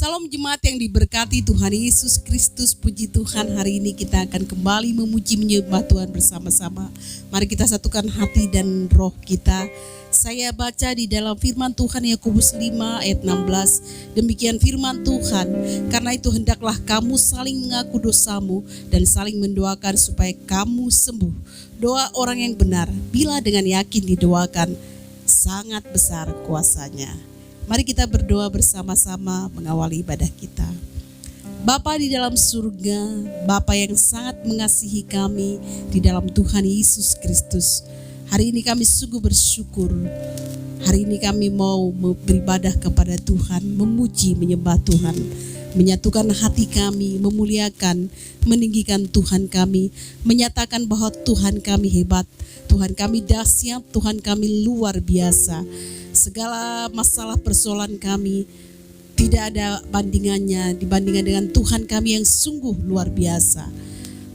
Salam jemaat yang diberkati Tuhan Yesus Kristus. Puji Tuhan, hari ini kita akan kembali memuji menyembah Tuhan bersama-sama. Mari kita satukan hati dan roh kita. Saya baca di dalam firman Tuhan Yakobus 5 ayat 16. Demikian firman Tuhan, karena itu hendaklah kamu saling mengaku dosamu dan saling mendoakan supaya kamu sembuh. Doa orang yang benar bila dengan yakin didoakan sangat besar kuasanya. Mari kita berdoa bersama-sama mengawali ibadah kita. Bapa di dalam surga, Bapa yang sangat mengasihi kami di dalam Tuhan Yesus Kristus. Hari ini kami sungguh bersyukur. Hari ini kami mau beribadah kepada Tuhan, memuji, menyembah Tuhan, menyatukan hati kami, memuliakan, meninggikan Tuhan kami, menyatakan bahwa Tuhan kami hebat, Tuhan kami dahsyat, Tuhan kami luar biasa. Segala masalah persoalan kami tidak ada bandingannya dibandingkan dengan Tuhan kami yang sungguh luar biasa.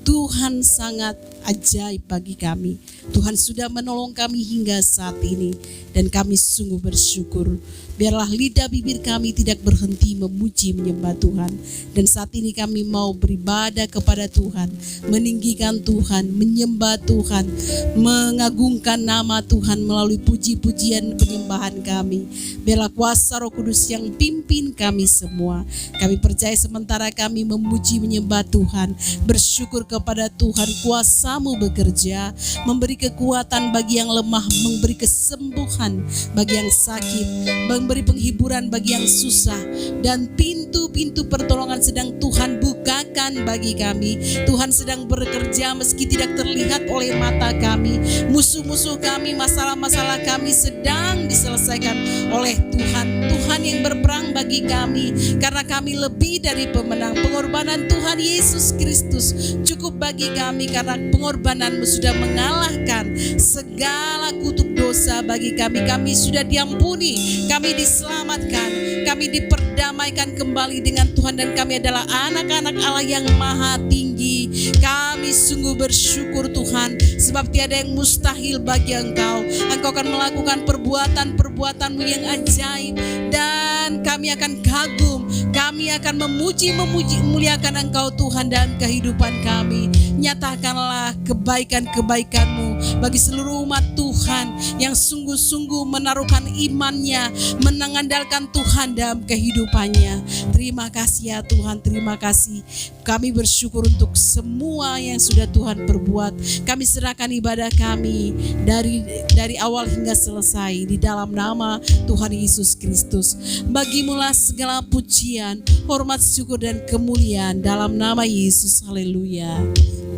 Tuhan sangat ajaib bagi kami. Tuhan sudah menolong kami hingga saat ini dan kami sungguh bersyukur. Biarlah lidah bibir kami tidak berhenti memuji menyembah Tuhan. Dan saat ini kami mau beribadah kepada Tuhan, meninggikan Tuhan, menyembah Tuhan, mengagungkan nama Tuhan melalui puji-pujian penyembahan kami. Biarlah kuasa Roh Kudus yang pimpin kami semua. Kami percaya sementara kami memuji menyembah Tuhan, bersyukur kepada Tuhan, kuasa-Mu bekerja, memberi kekuatan bagi yang lemah, memberi kesembuhan bagi yang sakit, memberi penghiburan bagi yang susah, dan pintu-pintu pertolongan sedang Tuhan bukakan bagi kami. Tuhan sedang bekerja meski tidak terlihat oleh mata kami. Musuh-musuh kami, masalah-masalah kami sedang diselesaikan oleh Tuhan. Tuhan yang berperang bagi kami, karena kami lebih dari pemenang. Pengorbanan Tuhan Yesus Kristus cukup bagi kami, karena pengorbanan-Mu sudah mengalahkan segala kutuk dosa bagi kami. Kami sudah diampuni, kami diselamatkan, kami diperdamaikan kembali dengan Tuhan, dan kami adalah anak-anak Allah yang maha tinggi. Kami sungguh bersyukur Tuhan, sebab tiada yang mustahil bagi Engkau. Engkau akan melakukan perbuatan-perbuatan-Mu yang ajaib, dan kami akan kagum, kami akan memuji, memuliakan Engkau Tuhan dalam kehidupan kami. Nyatakanlah kebaikan-kebaikan-Mu bagi seluruh umat Tuhan yang sungguh-sungguh menaruhkan imannya, mengandalkan Tuhan dalam kehidupannya. Terima kasih ya Tuhan, terima kasih. Kami bersyukur untuk semua yang sudah Tuhan perbuat. Kami serahkan ibadah kami dari awal hingga selesai di dalam nama Tuhan Yesus Kristus. Bagimulah segala pujian, hormat, syukur, dan kemuliaan dalam nama Yesus. Haleluya.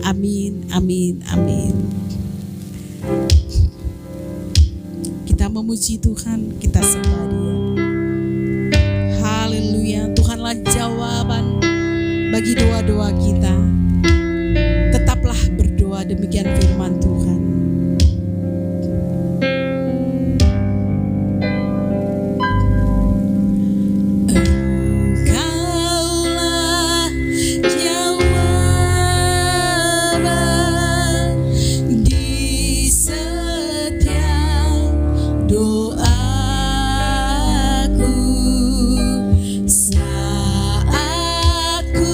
Amin, amin, amin. Kita memuji Tuhan, kita sembah Dia. Haleluya. Tuhanlah jawaban bagi doa-doa kita. Tetaplah berdoa, demikian firman Tuhan. Saat ku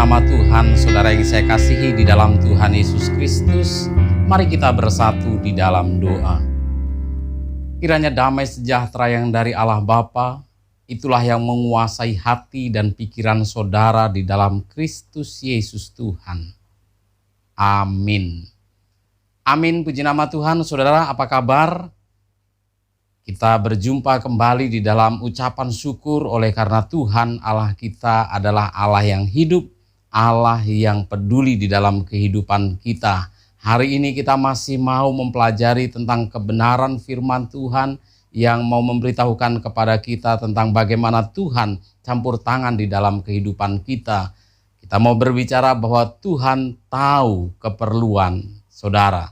nama Tuhan, saudara yang saya kasihi di dalam Tuhan Yesus Kristus. Mari kita bersatu di dalam doa. Kiranya damai sejahtera yang dari Allah Bapa, itulah yang menguasai hati dan pikiran saudara di dalam Kristus Yesus Tuhan. Amin. Amin, puji nama Tuhan. Saudara, apa kabar? Kita berjumpa kembali di dalam ucapan syukur oleh karena Tuhan Allah kita adalah Allah yang hidup, Allah yang peduli di dalam kehidupan kita. Hari ini kita masih mau mempelajari tentang kebenaran firman Tuhan yang mau memberitahukan kepada kita tentang bagaimana Tuhan campur tangan di dalam kehidupan kita. Kita mau berbicara bahwa Tuhan tahu keperluan saudara.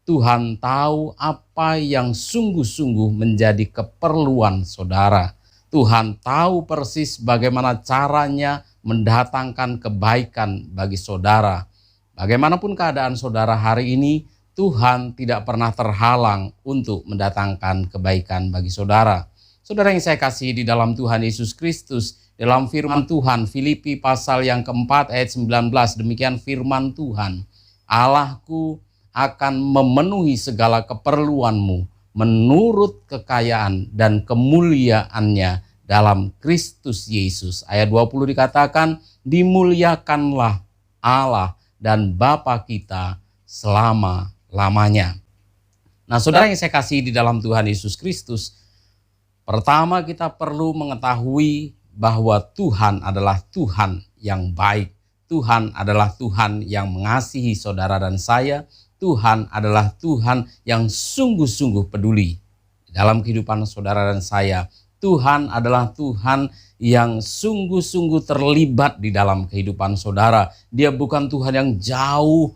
Tuhan tahu apa yang sungguh-sungguh menjadi keperluan saudara. Tuhan tahu persis bagaimana caranya mendatangkan kebaikan bagi saudara. Bagaimanapun keadaan saudara hari ini, Tuhan tidak pernah terhalang untuk mendatangkan kebaikan bagi saudara. Saudara yang saya kasihi di dalam Tuhan Yesus Kristus, dalam firman Tuhan, Filipi pasal yang keempat ayat 19, demikian firman Tuhan. Allahku akan memenuhi segala keperluanmu menurut kekayaan dan kemuliaannya dalam Kristus Yesus. Ayat 20 dikatakan, dimuliakanlah Allah dan Bapa kita selama-lamanya. Nah, saudara yang saya kasihi di dalam Tuhan Yesus Kristus, pertama kita perlu mengetahui bahwa Tuhan adalah Tuhan yang baik. Tuhan adalah Tuhan yang mengasihi saudara dan saya. Tuhan adalah Tuhan yang sungguh-sungguh peduli dalam kehidupan saudara dan saya. Tuhan adalah Tuhan yang sungguh-sungguh terlibat di dalam kehidupan saudara. Dia bukan Tuhan yang jauh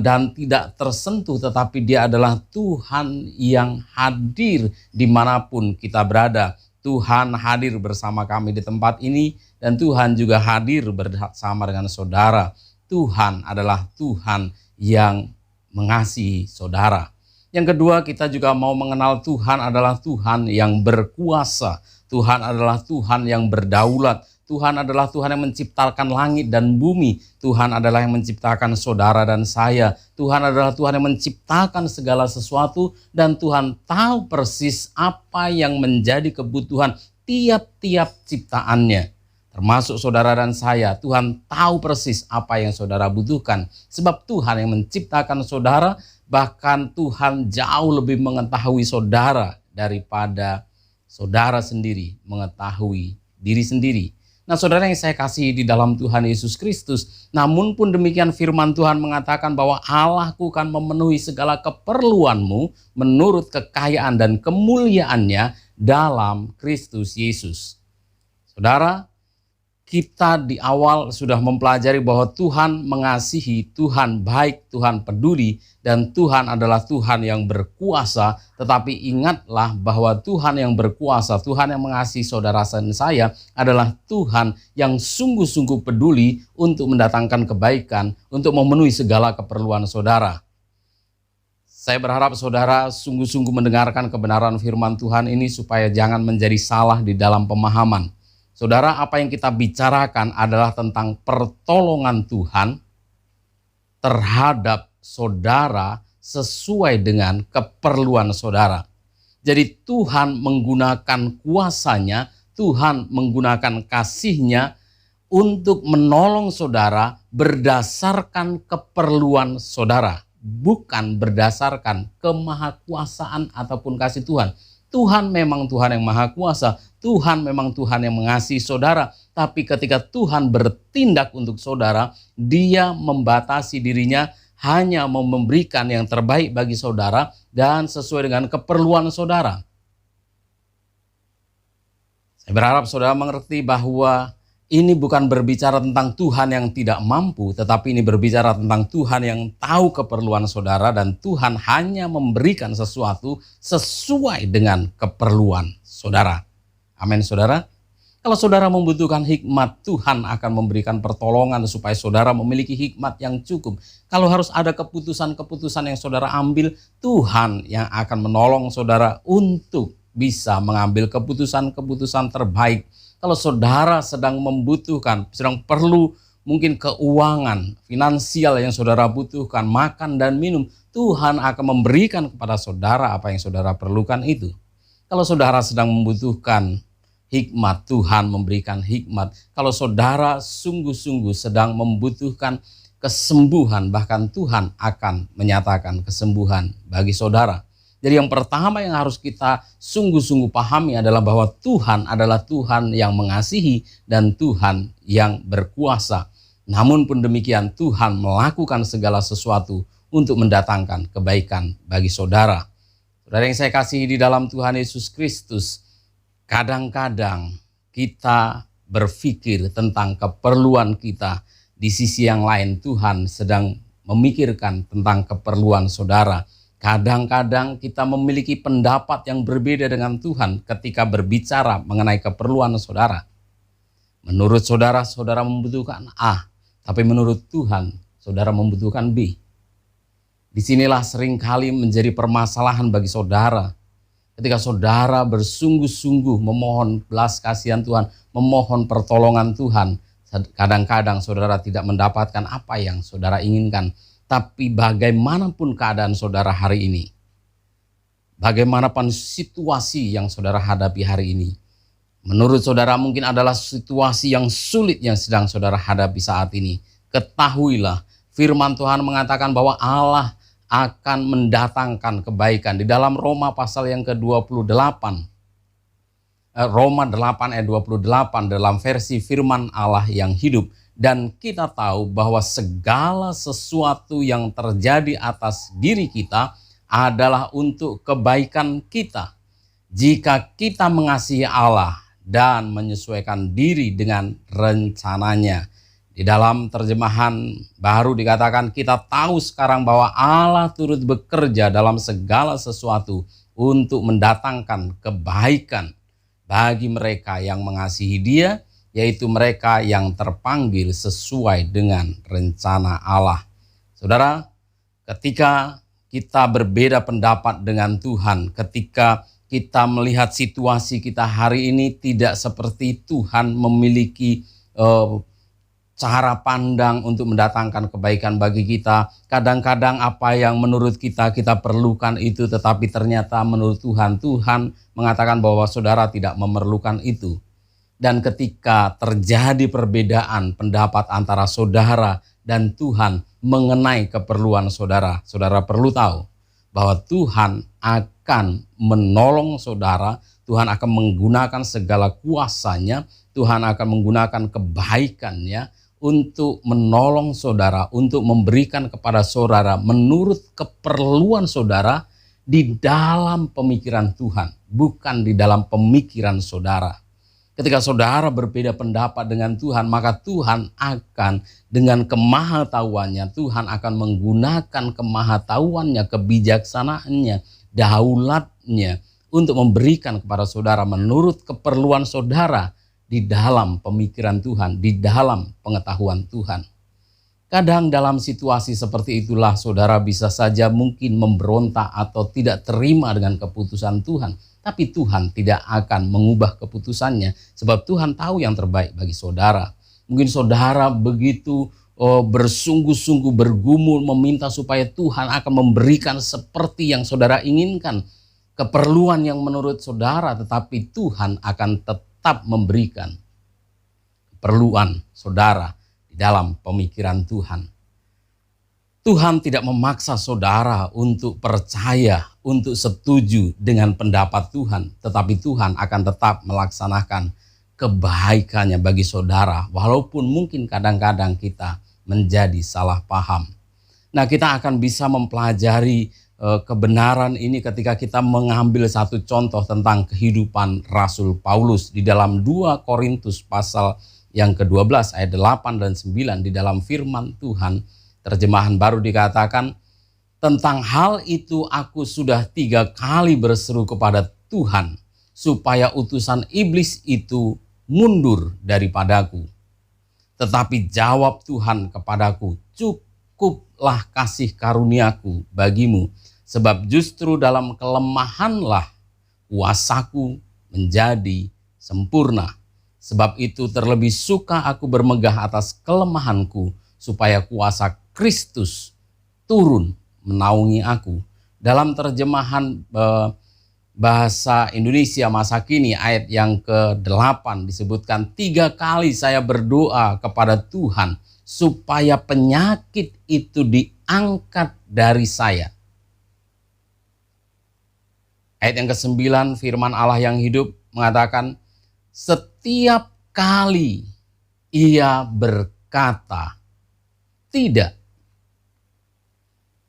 dan tidak tersentuh, tetapi Dia adalah Tuhan yang hadir dimanapun kita berada. Tuhan hadir bersama kami di tempat ini dan Tuhan juga hadir bersama dengan saudara. Tuhan adalah Tuhan yang mengasihi saudara. Yang kedua, kita juga mau mengenal Tuhan adalah Tuhan yang berkuasa. Tuhan adalah Tuhan yang berdaulat. Tuhan adalah Tuhan yang menciptakan langit dan bumi. Tuhan adalah yang menciptakan saudara dan saya. Tuhan adalah Tuhan yang menciptakan segala sesuatu dan Tuhan tahu persis apa yang menjadi kebutuhan tiap-tiap ciptaannya. Termasuk saudara dan saya, Tuhan tahu persis apa yang saudara butuhkan. Sebab Tuhan yang menciptakan saudara, bahkan Tuhan jauh lebih mengetahui saudara daripada saudara sendiri mengetahui diri sendiri. Nah, saudara yang saya kasihi di dalam Tuhan Yesus Kristus, namun pun demikian firman Tuhan mengatakan bahwa Allahku akan memenuhi segala keperluanmu menurut kekayaan dan kemuliaannya dalam Kristus Yesus. Saudara, kita di awal sudah mempelajari bahwa Tuhan mengasihi, Tuhan baik, Tuhan peduli, dan Tuhan adalah Tuhan yang berkuasa. Tetapi ingatlah bahwa Tuhan yang berkuasa, Tuhan yang mengasihi saudara dan saya adalah Tuhan yang sungguh-sungguh peduli untuk mendatangkan kebaikan, untuk memenuhi segala keperluan saudara. Saya berharap saudara sungguh-sungguh mendengarkan kebenaran firman Tuhan ini supaya jangan menjadi salah di dalam pemahaman. Saudara, apa yang kita bicarakan adalah tentang pertolongan Tuhan terhadap saudara sesuai dengan keperluan saudara. Jadi Tuhan menggunakan kuasanya, Tuhan menggunakan kasihnya untuk menolong saudara berdasarkan keperluan saudara. Bukan berdasarkan kemahakuasaan ataupun kasih Tuhan. Tuhan memang Tuhan yang maha kuasa, Tuhan memang Tuhan yang mengasihi saudara, tapi ketika Tuhan bertindak untuk saudara, Dia membatasi dirinya hanya memberikan yang terbaik bagi saudara dan sesuai dengan keperluan saudara. Saya berharap saudara mengerti bahwa ini bukan berbicara tentang Tuhan yang tidak mampu, tetapi ini berbicara tentang Tuhan yang tahu keperluan saudara dan Tuhan hanya memberikan sesuatu sesuai dengan keperluan saudara. Amin saudara. Kalau saudara membutuhkan hikmat, Tuhan akan memberikan pertolongan supaya saudara memiliki hikmat yang cukup. Kalau harus ada keputusan-keputusan yang saudara ambil, Tuhan yang akan menolong saudara untuk bisa mengambil keputusan-keputusan terbaik. Kalau saudara sedang membutuhkan, sedang perlu mungkin keuangan, finansial yang saudara butuhkan, makan dan minum, Tuhan akan memberikan kepada saudara apa yang saudara perlukan itu. Kalau saudara sedang membutuhkan hikmat, Tuhan memberikan hikmat. Kalau saudara sungguh-sungguh sedang membutuhkan kesembuhan, bahkan Tuhan akan menyatakan kesembuhan bagi saudara. Jadi yang pertama yang harus kita sungguh-sungguh pahami adalah bahwa Tuhan adalah Tuhan yang mengasihi dan Tuhan yang berkuasa. Namun pun demikian Tuhan melakukan segala sesuatu untuk mendatangkan kebaikan bagi saudara. Saudara yang saya kasihi di dalam Tuhan Yesus Kristus, kadang-kadang kita berpikir tentang keperluan kita. Di sisi yang lain Tuhan sedang memikirkan tentang keperluan saudara. Kadang-kadang kita memiliki pendapat yang berbeda dengan Tuhan ketika berbicara mengenai keperluan saudara. Menurut saudara, saudara membutuhkan A, tapi menurut Tuhan, saudara membutuhkan B. Disinilah seringkali menjadi permasalahan bagi saudara. Ketika saudara bersungguh-sungguh memohon belas kasihan Tuhan, memohon pertolongan Tuhan, kadang-kadang saudara tidak mendapatkan apa yang saudara inginkan. Tapi bagaimanapun keadaan saudara hari ini, bagaimanapun situasi yang saudara hadapi hari ini, menurut saudara mungkin adalah situasi yang sulit yang sedang saudara hadapi saat ini. Ketahuilah, firman Tuhan mengatakan bahwa Allah akan mendatangkan kebaikan. Di dalam Roma pasal yang ke-28, Roma 8 ayat 28 dalam versi firman Allah yang hidup. Dan kita tahu bahwa segala sesuatu yang terjadi atas diri kita adalah untuk kebaikan kita. Jika kita mengasihi Allah dan menyesuaikan diri dengan rencananya. Di dalam terjemahan baru dikatakan kita tahu sekarang bahwa Allah turut bekerja dalam segala sesuatu untuk mendatangkan kebaikan bagi mereka yang mengasihi Dia, yaitu mereka yang terpanggil sesuai dengan rencana Allah. Saudara, ketika kita berbeda pendapat dengan Tuhan, ketika kita melihat situasi kita hari ini tidak seperti Tuhan memiliki cara pandang untuk mendatangkan kebaikan bagi kita. Kadang-kadang apa yang menurut kita perlukan itu, tetapi ternyata menurut Tuhan mengatakan bahwa saudara tidak memerlukan itu. Dan ketika terjadi perbedaan pendapat antara saudara dan Tuhan mengenai keperluan saudara, saudara perlu tahu bahwa Tuhan akan menolong saudara, Tuhan akan menggunakan segala kuasanya, Tuhan akan menggunakan kebaikannya untuk menolong saudara, untuk memberikan kepada saudara menurut keperluan saudara di dalam pemikiran Tuhan, bukan di dalam pemikiran saudara. Ketika saudara berbeda pendapat dengan Tuhan, maka Tuhan akan dengan kemahatauannya, Tuhan akan menggunakan kemahatauannya, kebijaksanaannya, daulatnya untuk memberikan kepada saudara menurut keperluan saudara di dalam pemikiran Tuhan, di dalam pengetahuan Tuhan. Kadang dalam situasi seperti itulah saudara bisa saja mungkin memberontak atau tidak terima dengan keputusan Tuhan. Tapi Tuhan tidak akan mengubah keputusannya sebab Tuhan tahu yang terbaik bagi saudara. Mungkin saudara begitu bersungguh-sungguh bergumul meminta supaya Tuhan akan memberikan seperti yang saudara inginkan. Keperluan yang menurut saudara, tetapi Tuhan akan tetap memberikan keperluan saudara di dalam pemikiran Tuhan. Tuhan tidak memaksa saudara untuk percaya, untuk setuju dengan pendapat Tuhan. Tetapi Tuhan akan tetap melaksanakan kebaikannya bagi saudara. Walaupun mungkin kadang-kadang kita menjadi salah paham. Nah, kita akan bisa mempelajari kebenaran ini ketika kita mengambil satu contoh tentang kehidupan Rasul Paulus. Di dalam 2 Korintus pasal yang ke-12 ayat 8 dan 9 di dalam firman Tuhan. Terjemahan baru dikatakan, tentang hal itu aku sudah 3 kali berseru kepada Tuhan, supaya utusan iblis itu mundur daripadaku. Tetapi jawab Tuhan kepadaku, cukuplah kasih karuniaku bagimu, sebab justru dalam kelemahanlah kuasaku menjadi sempurna. Sebab itu terlebih suka aku bermegah atas kelemahanku, supaya kuasa Kristus turun menaungi aku. Dalam terjemahan bahasa Indonesia masa kini ayat yang ke-8 disebutkan, 3 kali saya berdoa kepada Tuhan supaya penyakit itu diangkat dari saya. Ayat yang ke-9 firman Allah yang hidup mengatakan, setiap kali ia berkata, tidak.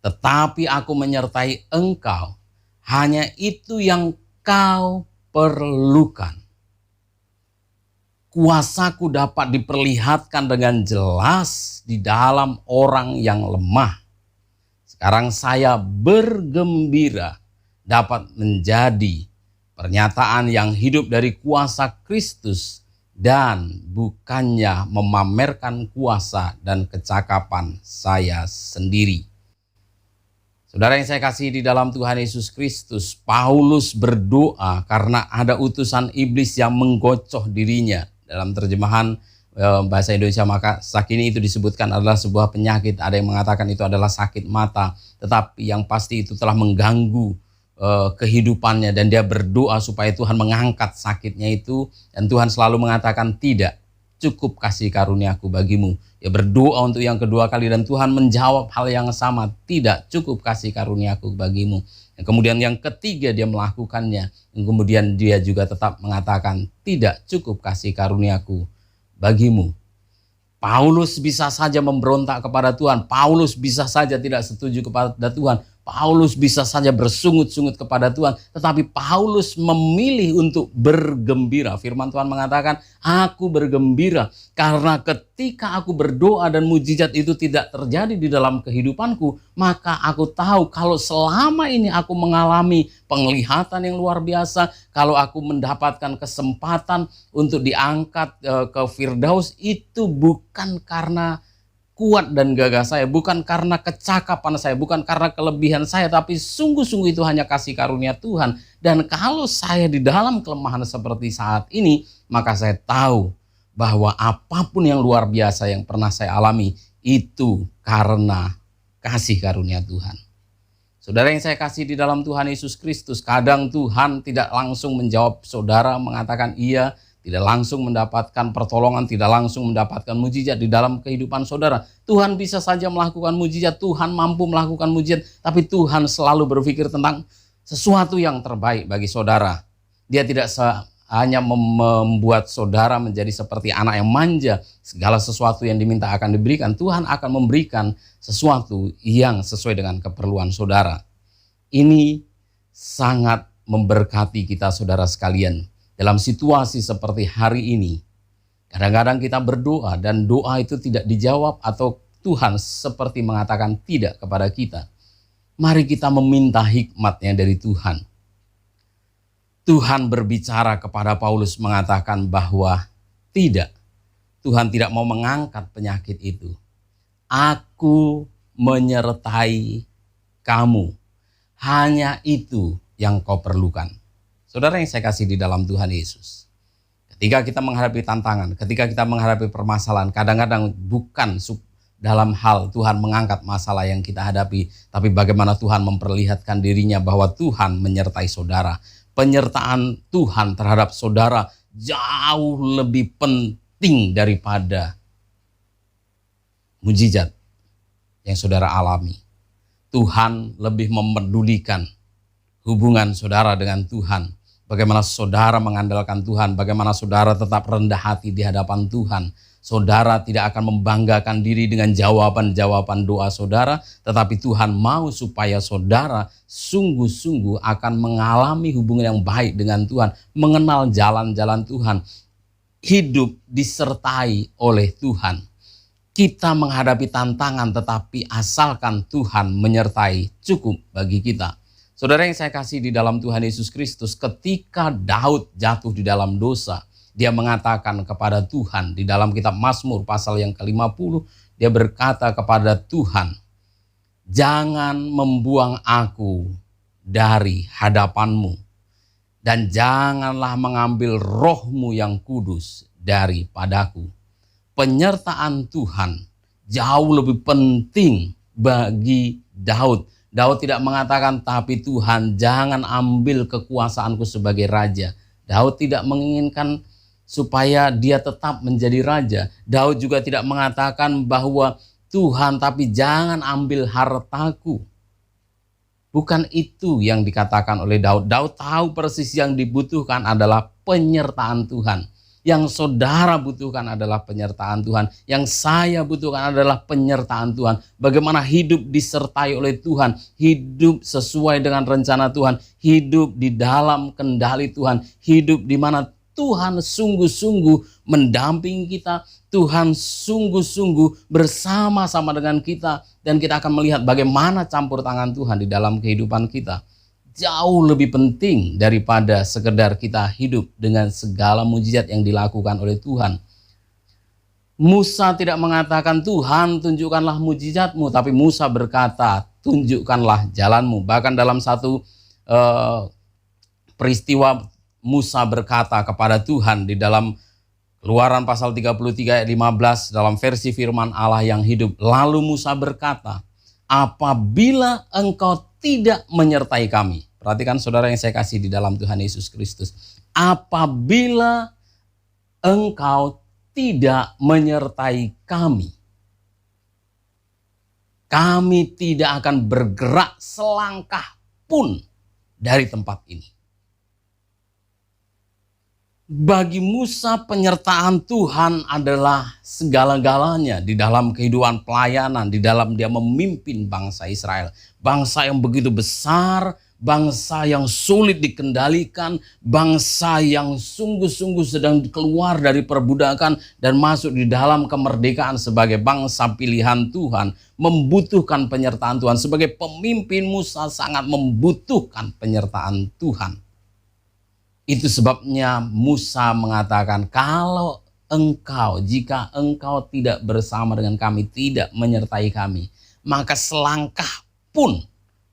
Tetapi aku menyertai engkau, hanya itu yang kau perlukan. Kuasaku dapat diperlihatkan dengan jelas di dalam orang yang lemah. Sekarang saya bergembira dapat menjadi pernyataan yang hidup dari kuasa Kristus dan bukannya memamerkan kuasa dan kecakapan saya sendiri. Saudara yang saya kasih di dalam Tuhan Yesus Kristus, Paulus berdoa karena ada utusan iblis yang menggocoh dirinya. Dalam terjemahan bahasa Indonesia masa kini itu disebutkan adalah sebuah penyakit. Ada yang mengatakan itu adalah sakit mata, tetapi yang pasti itu telah mengganggu kehidupannya, dan dia berdoa supaya Tuhan mengangkat sakitnya itu, dan Tuhan selalu mengatakan, tidak, cukup kasih karuniaku bagimu. Dia berdoa untuk yang kedua kali dan Tuhan menjawab hal yang sama, tidak, cukup kasih karuniaku bagimu. Dan kemudian yang ketiga dia melakukannya, dan kemudian dia juga tetap mengatakan, tidak, cukup kasih karuniaku bagimu. Paulus bisa saja memberontak kepada Tuhan, Paulus bisa saja tidak setuju kepada Tuhan, Paulus bisa saja bersungut-sungut kepada Tuhan, tetapi Paulus memilih untuk bergembira. Firman Tuhan mengatakan, aku bergembira karena ketika aku berdoa dan mujizat itu tidak terjadi di dalam kehidupanku, maka aku tahu kalau selama ini aku mengalami penglihatan yang luar biasa, kalau aku mendapatkan kesempatan untuk diangkat ke Firdaus, itu bukan karena kuat dan gagah saya, bukan karena kecakapan saya, bukan karena kelebihan saya, tapi sungguh-sungguh itu hanya kasih karunia Tuhan. Dan kalau saya di dalam kelemahan seperti saat ini, maka saya tahu bahwa apapun yang luar biasa yang pernah saya alami, itu karena kasih karunia Tuhan. Saudara yang saya kasih di dalam Tuhan Yesus Kristus, kadang Tuhan tidak langsung menjawab saudara, mengatakan iya, tidak langsung mendapatkan pertolongan, tidak langsung mendapatkan mujizat di dalam kehidupan saudara. Tuhan bisa saja melakukan mujizat, Tuhan mampu melakukan mujizat, tapi Tuhan selalu berpikir tentang sesuatu yang terbaik bagi saudara. Dia tidak hanya membuat saudara menjadi seperti anak yang manja, segala sesuatu yang diminta akan diberikan. Tuhan akan memberikan sesuatu yang sesuai dengan keperluan saudara. Ini sangat memberkati kita saudara sekalian. Dalam situasi seperti hari ini, kadang-kadang kita berdoa dan doa itu tidak dijawab atau Tuhan seperti mengatakan tidak kepada kita. Mari kita meminta hikmatnya dari Tuhan. Tuhan berbicara kepada Paulus mengatakan bahwa tidak, Tuhan tidak mau mengangkat penyakit itu. Aku menyertai kamu, hanya itu yang kau perlukan. Saudara yang saya kasih di dalam Tuhan Yesus, ketika kita menghadapi tantangan, ketika kita menghadapi permasalahan, kadang-kadang bukan dalam hal Tuhan mengangkat masalah yang kita hadapi, tapi bagaimana Tuhan memperlihatkan dirinya bahwa Tuhan menyertai saudara. Penyertaan Tuhan terhadap saudara jauh lebih penting daripada mujizat yang saudara alami. Tuhan lebih memedulikan hubungan saudara dengan Tuhan. Bagaimana saudara mengandalkan Tuhan, bagaimana saudara tetap rendah hati di hadapan Tuhan. Saudara tidak akan membanggakan diri dengan jawaban-jawaban doa saudara, tetapi Tuhan mau supaya saudara sungguh-sungguh akan mengalami hubungan yang baik dengan Tuhan, mengenal jalan-jalan Tuhan, hidup disertai oleh Tuhan. Kita menghadapi tantangan, tetapi asalkan Tuhan menyertai, cukup bagi kita. Saudara yang saya kasih di dalam Tuhan Yesus Kristus, ketika Daud jatuh di dalam dosa, dia mengatakan kepada Tuhan di dalam kitab Mazmur pasal yang ke-50, dia berkata kepada Tuhan, jangan membuang aku dari hadapan-Mu, dan janganlah mengambil roh-Mu yang kudus daripadaku. Penyertaan Tuhan jauh lebih penting bagi Daud. Daud tidak mengatakan, tapi Tuhan jangan ambil kekuasaanku sebagai raja. Daud tidak menginginkan supaya dia tetap menjadi raja. Daud juga tidak mengatakan bahwa Tuhan tapi jangan ambil hartaku. Bukan itu yang dikatakan oleh Daud. Daud tahu persis yang dibutuhkan adalah penyertaan Tuhan. Yang saudara butuhkan adalah penyertaan Tuhan. Yang saya butuhkan adalah penyertaan Tuhan. Bagaimana hidup disertai oleh Tuhan. Hidup sesuai dengan rencana Tuhan. Hidup di dalam kendali Tuhan. Hidup di mana Tuhan sungguh-sungguh mendampingi kita. Tuhan sungguh-sungguh bersama-sama dengan kita. Dan kita akan melihat bagaimana campur tangan Tuhan di dalam kehidupan kita. Jauh lebih penting daripada sekedar kita hidup dengan segala mujizat yang dilakukan oleh Tuhan. Musa tidak mengatakan, Tuhan tunjukkanlah mujizatmu, tapi Musa berkata, tunjukkanlah jalanmu. Bahkan dalam satu peristiwa Musa berkata kepada Tuhan di dalam Keluaran pasal 33 ayat 15 dalam versi firman Allah yang hidup. Lalu Musa berkata, apabila engkau tidak menyertai kami. Perhatikan saudara yang saya kasih di dalam Tuhan Yesus Kristus. Apabila engkau tidak menyertai kami, kami tidak akan bergerak selangkah pun dari tempat ini. Bagi Musa penyertaan Tuhan adalah segala-galanya di dalam kehidupan pelayanan, di dalam dia memimpin bangsa Israel. Bangsa yang begitu besar, bangsa yang sulit dikendalikan, bangsa yang sungguh-sungguh sedang keluar dari perbudakan dan masuk di dalam kemerdekaan sebagai bangsa pilihan Tuhan. Membutuhkan penyertaan Tuhan. Sebagai pemimpin Musa sangat membutuhkan penyertaan Tuhan. Itu sebabnya Musa mengatakan, jika engkau tidak bersama dengan kami, tidak menyertai kami, maka selangkah pun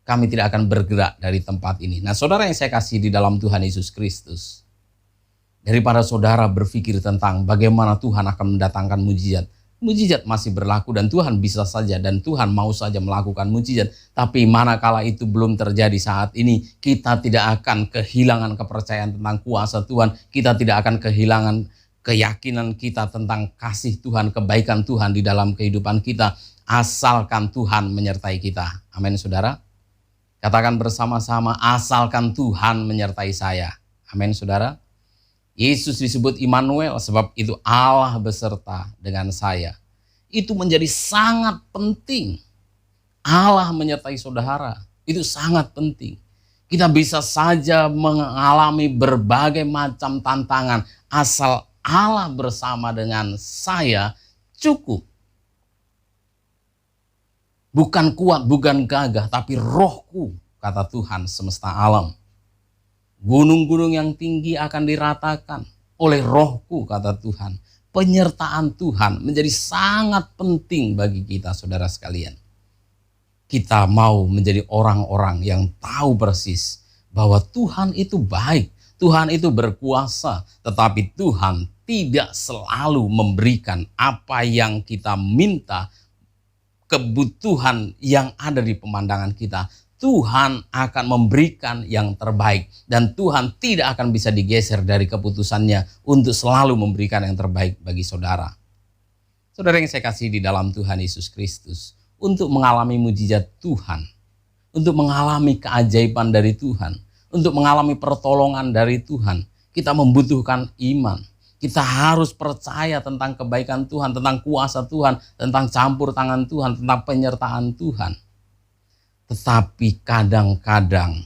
kami tidak akan bergerak dari tempat ini. Nah saudara yang saya kasih di dalam Tuhan Yesus Kristus, daripada saudara berpikir tentang bagaimana Tuhan akan mendatangkan mujizat, mujizat masih berlaku dan Tuhan bisa saja dan Tuhan mau saja melakukan mujizat. Tapi manakala itu belum terjadi saat ini, kita tidak akan kehilangan kepercayaan tentang kuasa Tuhan. Kita tidak akan kehilangan keyakinan kita tentang kasih Tuhan, kebaikan Tuhan di dalam kehidupan kita. Asalkan Tuhan menyertai kita. Amin saudara. Katakan bersama-sama, asalkan Tuhan menyertai saya. Amin saudara. Yesus disebut Immanuel, sebab itu Allah beserta dengan saya. Itu menjadi sangat penting. Allah menyertai saudara, itu sangat penting. Kita bisa saja mengalami berbagai macam tantangan. Asal Allah bersama dengan saya cukup. Bukan kuat, bukan gagah, tapi rohku, kata Tuhan semesta alam. Gunung-gunung yang tinggi akan diratakan oleh rohku, kata Tuhan. Penyertaan Tuhan menjadi sangat penting bagi kita saudara sekalian. Kita mau menjadi orang-orang yang tahu persis bahwa Tuhan itu baik, Tuhan itu berkuasa, tetapi Tuhan tidak selalu memberikan apa yang kita minta, kebutuhan yang ada di pemandangan kita. Tuhan akan memberikan yang terbaik dan Tuhan tidak akan bisa digeser dari keputusannya untuk selalu memberikan yang terbaik bagi saudara. Saudara yang saya kasih di dalam Tuhan Yesus Kristus, untuk mengalami mujizat Tuhan, untuk mengalami keajaiban dari Tuhan, untuk mengalami pertolongan dari Tuhan, kita membutuhkan iman. Kita harus percaya tentang kebaikan Tuhan, tentang kuasa Tuhan, tentang campur tangan Tuhan, tentang penyertaan Tuhan. Tetapi kadang-kadang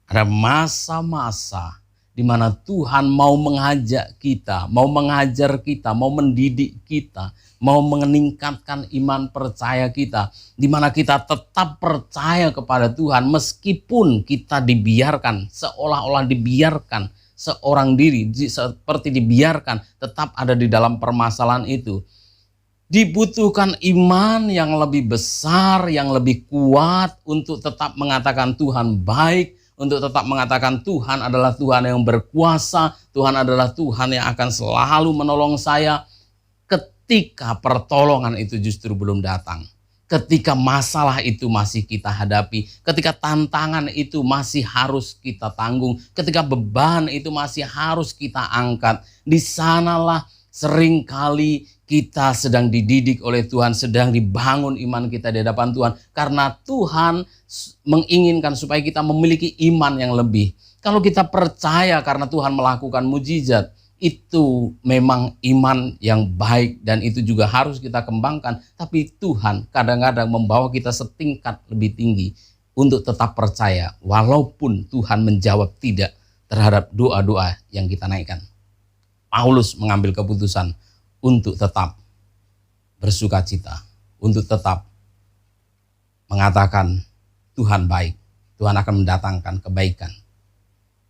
ada masa-masa di mana Tuhan mau mengajak kita, mau mengajar kita, mau mendidik kita, mau meningkatkan iman percaya kita, di mana kita tetap percaya kepada Tuhan meskipun kita dibiarkan, seolah-olah dibiarkan seorang diri, seperti dibiarkan tetap ada di dalam permasalahan itu. Dibutuhkan iman yang lebih besar, yang lebih kuat untuk tetap mengatakan Tuhan baik, untuk tetap mengatakan Tuhan adalah Tuhan yang berkuasa, Tuhan adalah Tuhan yang akan selalu menolong saya ketika pertolongan itu justru belum datang. Ketika masalah itu masih kita hadapi, ketika tantangan itu masih harus kita tanggung, ketika beban itu masih harus kita angkat, di sanalah seringkali kita sedang dididik oleh Tuhan, sedang dibangun iman kita di hadapan Tuhan. Karena Tuhan menginginkan supaya kita memiliki iman yang lebih. Kalau kita percaya karena Tuhan melakukan mujizat, itu memang iman yang baik dan itu juga harus kita kembangkan. Tapi Tuhan kadang-kadang membawa kita setingkat lebih tinggi untuk tetap percaya walaupun Tuhan menjawab tidak terhadap doa-doa yang kita naikkan. Paulus mengambil keputusan untuk tetap bersuka cita, untuk tetap mengatakan Tuhan baik, Tuhan akan mendatangkan kebaikan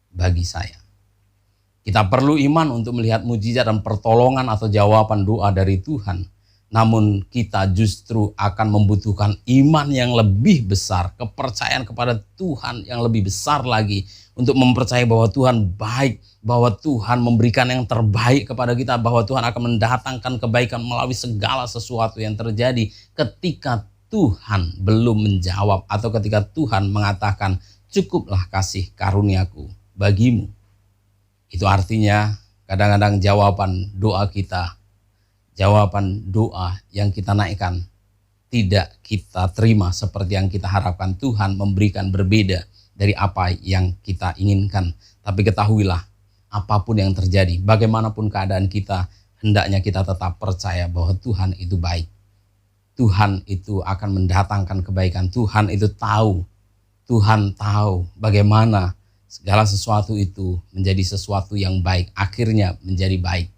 bagi saya. Kita perlu iman untuk melihat mujizat dan pertolongan atau jawaban doa dari Tuhan. Namun kita justru akan membutuhkan iman yang lebih besar, kepercayaan kepada Tuhan yang lebih besar lagi untuk mempercayai bahwa Tuhan baik, bahwa Tuhan memberikan yang terbaik kepada kita, bahwa Tuhan akan mendatangkan kebaikan melalui segala sesuatu yang terjadi ketika Tuhan belum menjawab atau ketika Tuhan mengatakan cukuplah kasih karuniaku bagimu. Itu artinya kadang-kadang jawaban doa kita, jawaban doa yang kita naikkan tidak kita terima seperti yang kita harapkan. Tuhan memberikan berbeda dari apa yang kita inginkan. Tapi ketahuilah, apapun yang terjadi, bagaimanapun keadaan kita, hendaknya kita tetap percaya bahwa Tuhan itu baik. Tuhan itu akan mendatangkan kebaikan. Tuhan itu tahu. Tuhan tahu bagaimana segala sesuatu itu menjadi sesuatu yang baik, akhirnya menjadi baik.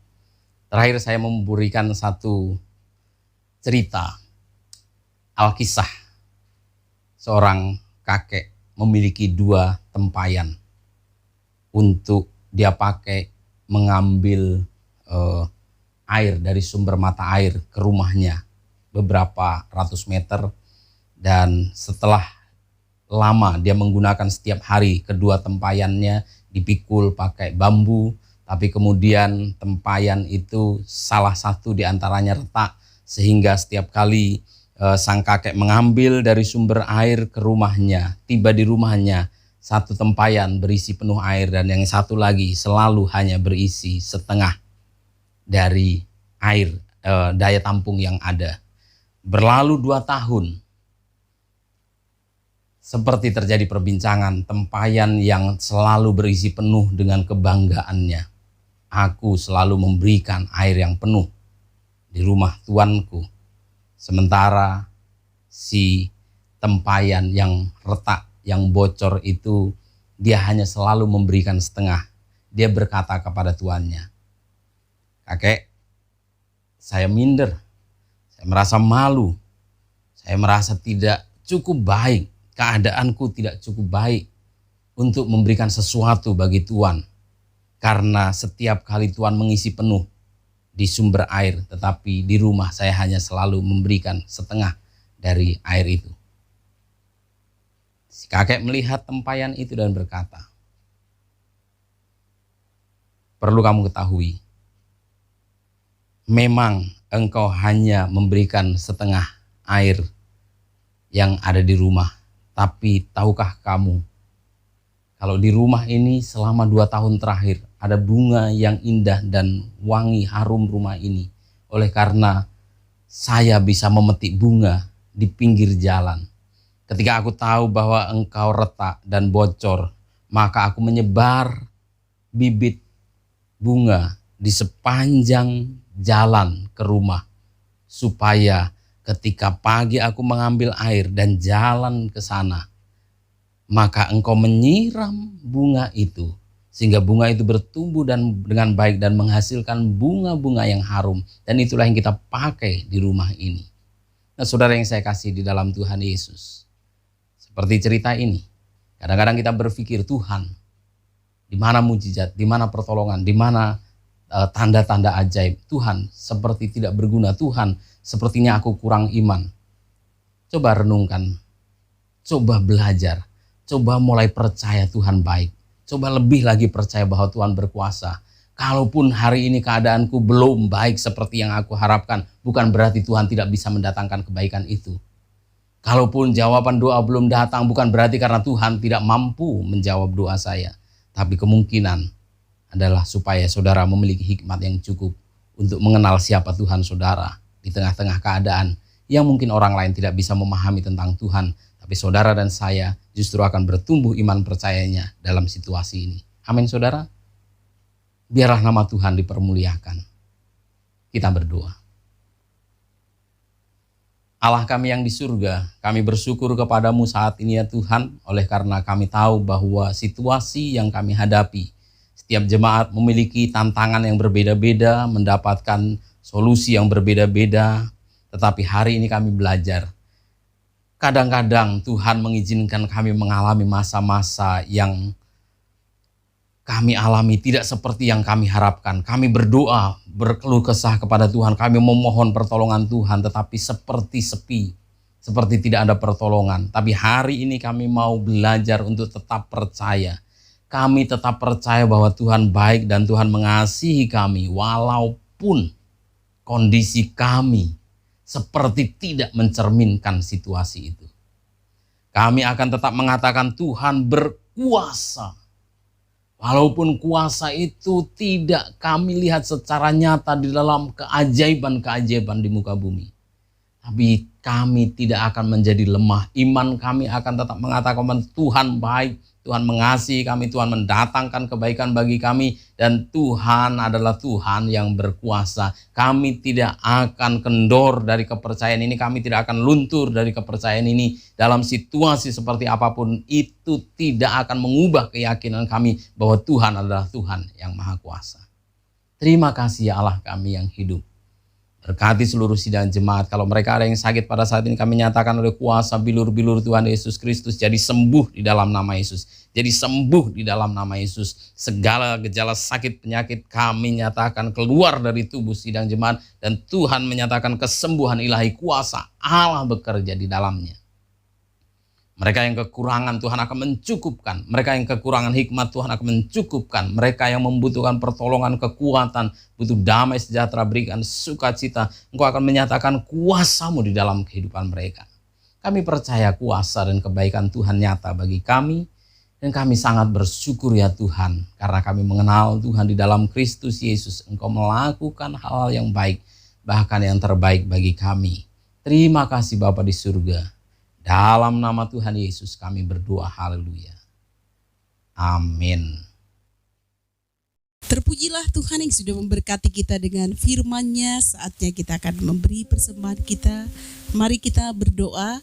Terakhir saya memberikan satu cerita Alkisah. Seorang kakek memiliki 2 tempayan untuk dia pakai mengambil air dari sumber mata air ke rumahnya beberapa ratus meter. Dan setelah lama dia menggunakan setiap hari kedua tempayannya dipikul pakai bambu, tapi kemudian tempayan itu salah satu diantaranya retak sehingga setiap kali sang kakek mengambil dari sumber air ke rumahnya, tiba di rumahnya satu tempayan berisi penuh air dan yang satu lagi selalu hanya berisi setengah dari air daya tampung yang ada. Berlalu 2 tahun. Seperti terjadi perbincangan, tempayan yang selalu berisi penuh dengan kebanggaannya. Aku selalu memberikan air yang penuh di rumah tuanku. Sementara si tempayan yang retak, yang bocor itu, dia hanya selalu memberikan setengah. Dia berkata kepada tuannya, "Kakek, saya minder, saya merasa malu, saya merasa tidak cukup baik. Keadaanku tidak cukup baik untuk memberikan sesuatu bagi Tuhan. Karena setiap kali Tuhan mengisi penuh di sumber air, tetapi di rumah saya hanya selalu memberikan setengah dari air itu." Si kakek melihat tempayan itu dan berkata, "Perlu kamu ketahui, memang engkau hanya memberikan setengah air yang ada di rumah. Tapi tahukah kamu, kalau di rumah ini selama 2 tahun terakhir ada bunga yang indah dan wangi harum rumah ini. Oleh karena saya bisa memetik bunga di pinggir jalan. Ketika aku tahu bahwa engkau retak dan bocor, maka aku menyebar bibit bunga di sepanjang jalan ke rumah. Supaya ketika pagi aku mengambil air dan jalan ke sana, maka engkau menyiram bunga itu. Sehingga bunga itu bertumbuh dan dengan baik dan menghasilkan bunga-bunga yang harum. Dan itulah yang kita pakai di rumah ini." Nah, saudara yang saya kasih di dalam Tuhan Yesus. Seperti cerita ini, kadang-kadang kita berpikir, Tuhan, di mana mujizat, di mana pertolongan, di mana tanda-tanda ajaib. Tuhan seperti tidak berguna. Tuhan, sepertinya aku kurang iman. Coba renungkan, coba belajar, coba mulai percaya Tuhan baik. Coba lebih lagi percaya bahwa Tuhan berkuasa. Kalaupun hari ini keadaanku belum baik seperti yang aku harapkan, bukan berarti Tuhan tidak bisa mendatangkan kebaikan itu. Kalaupun jawaban doa belum datang, bukan berarti karena Tuhan tidak mampu menjawab doa saya. Tapi kemungkinan adalah supaya saudara memiliki hikmat yang cukup untuk mengenal siapa Tuhan saudara di tengah-tengah keadaan yang mungkin orang lain tidak bisa memahami tentang Tuhan. Tapi saudara dan saya justru akan bertumbuh iman percayanya dalam situasi ini. Amin saudara. Biarlah nama Tuhan dipermuliakan. Kita berdoa. Allah kami yang di surga, kami bersyukur kepadamu saat ini ya Tuhan, oleh karena kami tahu bahwa situasi yang kami hadapi, setiap jemaat memiliki tantangan yang berbeda-beda, mendapatkan solusi yang berbeda-beda, tetapi hari ini kami belajar. Kadang-kadang Tuhan mengizinkan kami mengalami masa-masa yang kami alami tidak seperti yang kami harapkan. Kami berdoa, berkeluh kesah kepada Tuhan. Kami memohon pertolongan Tuhan, tetapi seperti sepi. Seperti tidak ada pertolongan. Tapi hari ini kami mau belajar untuk tetap percaya. Kami tetap percaya bahwa Tuhan baik dan Tuhan mengasihi kami. Walaupun kondisi kami seperti tidak mencerminkan situasi itu. Kami akan tetap mengatakan Tuhan berkuasa. Walaupun kuasa itu tidak kami lihat secara nyata di dalam keajaiban-keajaiban di muka bumi. Tapi kami tidak akan menjadi lemah. Iman kami akan tetap mengatakan Tuhan baik. Tuhan mengasihi kami, Tuhan mendatangkan kebaikan bagi kami, dan Tuhan adalah Tuhan yang berkuasa. Kami tidak akan kendor dari kepercayaan ini, kami tidak akan luntur dari kepercayaan ini. Dalam situasi seperti apapun, itu tidak akan mengubah keyakinan kami bahwa Tuhan adalah Tuhan yang Maha Kuasa. Terima kasih ya Allah kami yang hidup. Berkati seluruh sidang jemaat. Kalau mereka ada yang sakit pada saat ini, kami nyatakan oleh kuasa bilur-bilur Tuhan Yesus Kristus jadi sembuh di dalam nama Yesus. Jadi sembuh di dalam nama Yesus. Segala gejala sakit penyakit kami nyatakan keluar dari tubuh sidang jemaat. Dan Tuhan menyatakan kesembuhan ilahi, kuasa Allah bekerja di dalamnya. Mereka yang kekurangan Tuhan akan mencukupkan. Mereka yang kekurangan hikmat Tuhan akan mencukupkan. Mereka yang membutuhkan pertolongan, kekuatan, butuh damai sejahtera, berikan sukacita. Engkau akan menyatakan kuasa-Mu di dalam kehidupan mereka. Kami percaya kuasa dan kebaikan Tuhan nyata bagi kami. Dan kami sangat bersyukur ya Tuhan. Karena kami mengenal Tuhan di dalam Kristus Yesus. Engkau melakukan hal yang baik, bahkan yang terbaik bagi kami. Terima kasih Bapa di surga. Dalam nama Tuhan Yesus kami berdoa, haleluya. Amin. Terpujilah Tuhan yang sudah memberkati kita dengan firman-Nya. Saatnya kita akan memberi persembahan kita. Mari kita berdoa.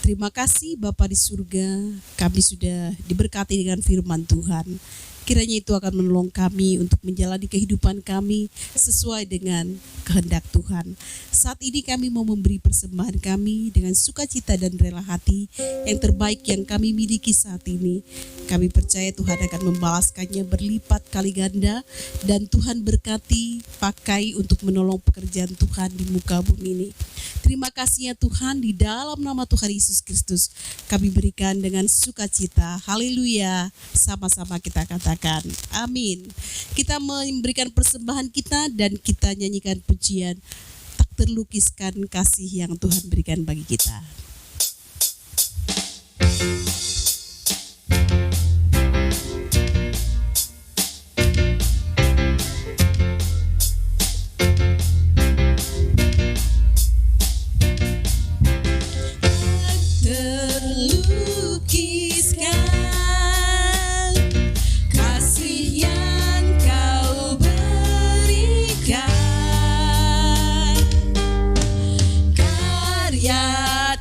Terima kasih Bapa di surga, kami sudah diberkati dengan firman Tuhan. Kiranya itu akan menolong kami untuk menjalani kehidupan kami sesuai dengan kehendak Tuhan. Saat ini kami mau memberi persembahan kami dengan sukacita dan rela hati yang terbaik yang kami miliki saat ini. Kami percaya Tuhan akan membalaskannya berlipat kali ganda, dan Tuhan berkati pakai untuk menolong pekerjaan Tuhan di muka bumi ini. Terima kasih ya Tuhan, di dalam nama Tuhan Yesus Kristus kami berikan dengan sukacita. Haleluya. Sama-sama kita katakan amin. Kita memberikan persembahan kita dan kita nyanyikan pujian tak terlukiskan kasih yang Tuhan berikan bagi kita. Karya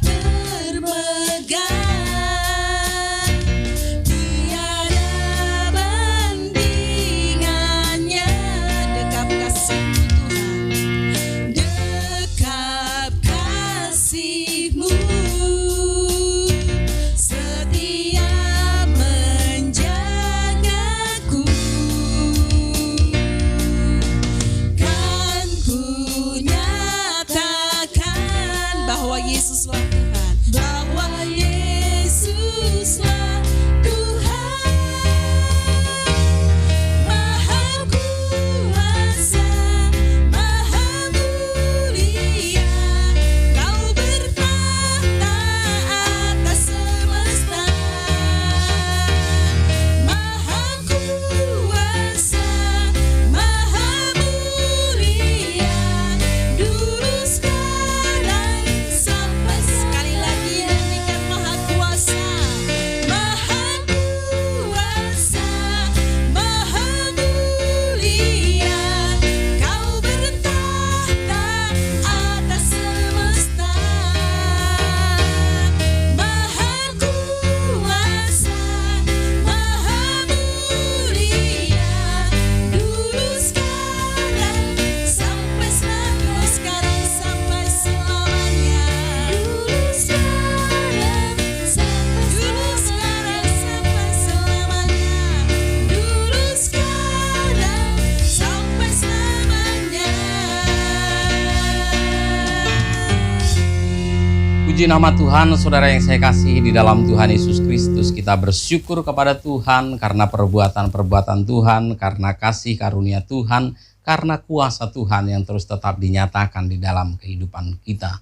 Puji nama Tuhan, saudara yang saya kasihi di dalam Tuhan Yesus Kristus. Kita bersyukur kepada Tuhan karena perbuatan-perbuatan Tuhan, karena kasih karunia Tuhan, karena kuasa Tuhan yang terus tetap dinyatakan di dalam kehidupan kita.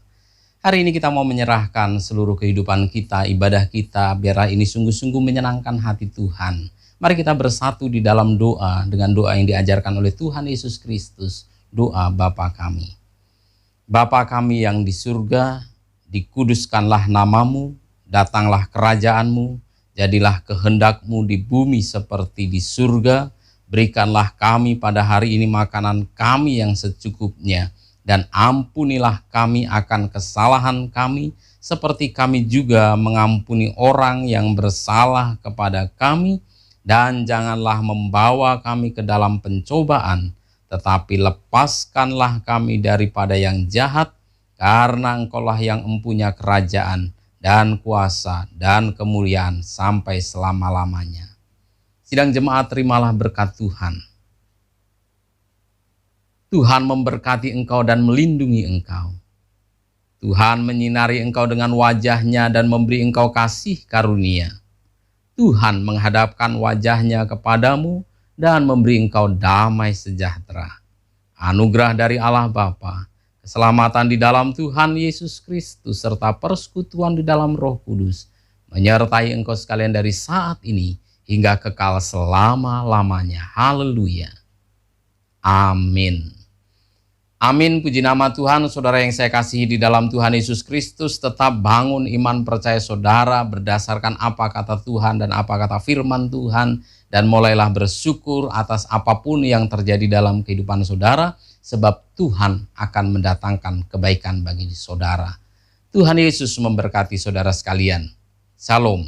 Hari ini kita mau menyerahkan seluruh kehidupan kita, ibadah kita, biarlah ini sungguh-sungguh menyenangkan hati Tuhan. Mari kita bersatu di dalam doa dengan doa yang diajarkan oleh Tuhan Yesus Kristus, doa Bapa kami. Bapa kami yang di surga, dikuduskanlah namamu, datanglah kerajaanmu, jadilah kehendakmu di bumi seperti di surga. Berikanlah kami pada hari ini makanan kami yang secukupnya, dan ampunilah kami akan kesalahan kami, seperti kami juga mengampuni orang yang bersalah kepada kami. Dan janganlah membawa kami ke dalam pencobaan, tetapi lepaskanlah kami daripada yang jahat, karena Engkaulah yang mempunyai kerajaan dan kuasa dan kemuliaan sampai selama-lamanya. Sidang jemaat, terimalah berkat Tuhan. Tuhan memberkati engkau dan melindungi engkau. Tuhan menyinari engkau dengan wajah-Nya dan memberi engkau kasih karunia. Tuhan menghadapkan wajah-Nya kepadamu dan memberi engkau damai sejahtera. Anugerah dari Allah Bapa, keselamatan di dalam Tuhan Yesus Kristus, serta persekutuan di dalam Roh Kudus, menyertai engkau sekalian dari saat ini hingga kekal selama-lamanya. Haleluya. Amin. Amin, puji nama Tuhan. Saudara yang saya kasihi di dalam Tuhan Yesus Kristus, tetap bangun iman percaya saudara berdasarkan apa kata Tuhan dan apa kata firman Tuhan, dan mulailah bersyukur atas apapun yang terjadi dalam kehidupan saudara, sebab Tuhan akan mendatangkan kebaikan bagi saudara. Tuhan Yesus memberkati saudara sekalian. Shalom.